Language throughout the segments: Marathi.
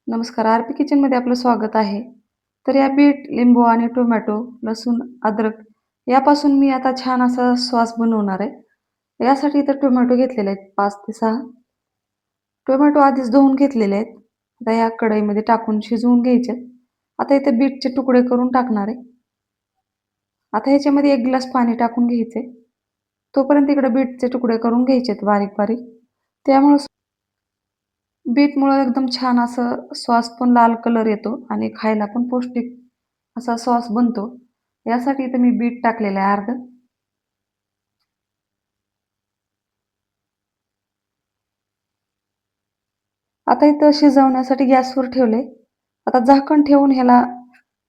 नमस्कार. आरपी किचनमध्ये आपलं स्वागत आहे. तर या बीट, लिंबू आणि टोमॅटो, लसूण, अद्रक यापासून मी आता छान असा सॉस बनवणार आहे. यासाठी इथं टोमॅटो घेतलेले आहेत 5 ते 6. टोमॅटो आधीच धुवून घेतलेले आहेत. आता या कढईमध्ये टाकून शिजवून घ्यायचे. आता इथे बीटचे तुकडे करून टाकणार आहे. आता ह्याच्यामध्ये 1 ग्लास पाणी टाकून घ्यायचे. तोपर्यंत इकडे बीटचे तुकडे करून घ्यायचेत बारीक-बारीक. त्यामुळे बीटमुळं एकदम छान असं सॉस पण लाल कलर येतो आणि खायला पण पौष्टिक असा सॉस बनतो. यासाठी इथं मी बीट टाकलेलं आहे अर्धं. आता इथं शिजवण्यासाठी गॅसवर ठेवले. आता झाकण ठेवून ह्याला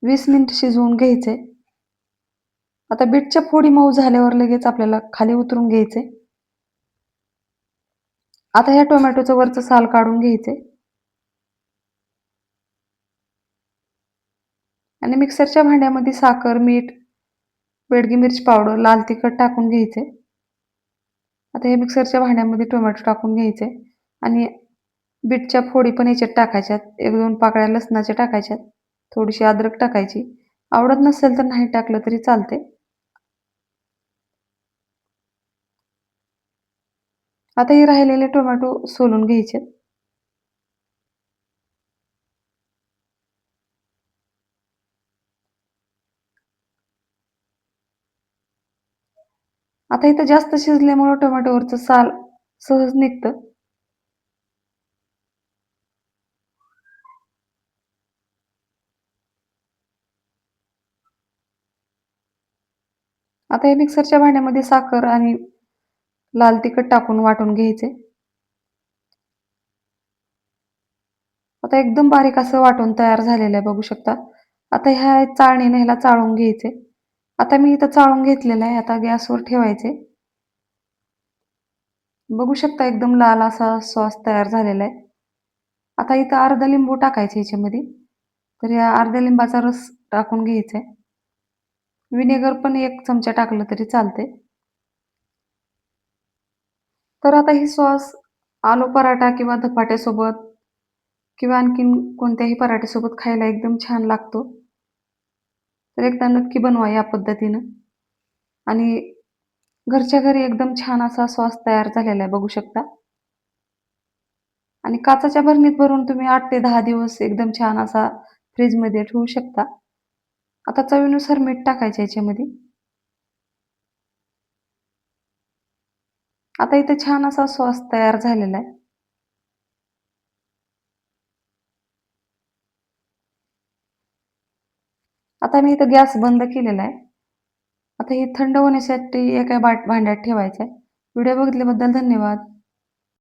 20 मिनिट शिजवून घ्यायचे. आता बीटच्या फोडी मऊ झाल्यावर लगेच आपल्याला खाली उतरून घ्यायचे. आता ह्या टोमॅटोचं वरचं साल काढून घ्यायचे आणि मिक्सरच्या भांड्यामध्ये साखर, मीठ, बेडगी मिरची पावडर, लाल तिखट टाकून घ्यायचे. आता हे मिक्सरच्या भांड्यामध्ये टोमॅटो टाकून घ्यायचे आणि बीटच्या फोडी पण याच्यात टाकायच्यात. 1-2 पाकळ्या लसणाच्या टाकायच्यात. थोडीशी अद्रक टाकायची. आवडत नसेल तर नाही टाकलं तरी चालते. आता हे राहिलेले टोमॅटो सोलून घ्यायचे. आता इथं जास्त शिजल्यामुळं टोमॅटोवरचं साल सहज निघतं. आता हे मिक्सरच्या भांड्यामध्ये साखर आणि लाल तिखट टाकून वाटून घ्यायचे. आता एकदम बारीक असं वाटून तयार झालेलं आहे बघू शकता. आता ह्या चाळणीने ह्याला चाळून घ्यायचे. आता मी इथं चाळून घेतलेलं आहे. आता गॅसवर ठेवायचे. बघू शकता एकदम लाल असा सॉस तयार झालेला आहे. आता इथं अर्धा लिंबू टाकायचे ह्याच्यामध्ये. तर या अर्ध्या लिंबाचा रस टाकून घ्यायचा आहे. विनेगर पण 1 चमचा टाकलं तरी चालते. तर आता ही सॉस आलू पराठा किंवा धपाट्यासोबत किंवा आणखीन कोणत्याही पराठ्यासोबत खायला एकदम छान लागतो. तर एकदा नक्की बनवा या पद्धतीनं आणि घरच्या घरी एकदम छान असा सॉस तयार झालेला आहे बघू शकता. आणि काचेच्या बरणीत भरून तुम्ही 8 ते 10 दिवस एकदम छान असा फ्रीजमध्ये ठेवू शकता. आता चवीनुसार मीठ टाकायचं याच्यामध्ये. आता इथे छान असा सॉस तयार झालेला आहे. आता मी इथं गॅस बंद केलेला आहे. आता हे थंड होण्यासाठी एका भांड्यात ठेवायचं आहे. व्हिडिओ बघितल्याबद्दल धन्यवाद.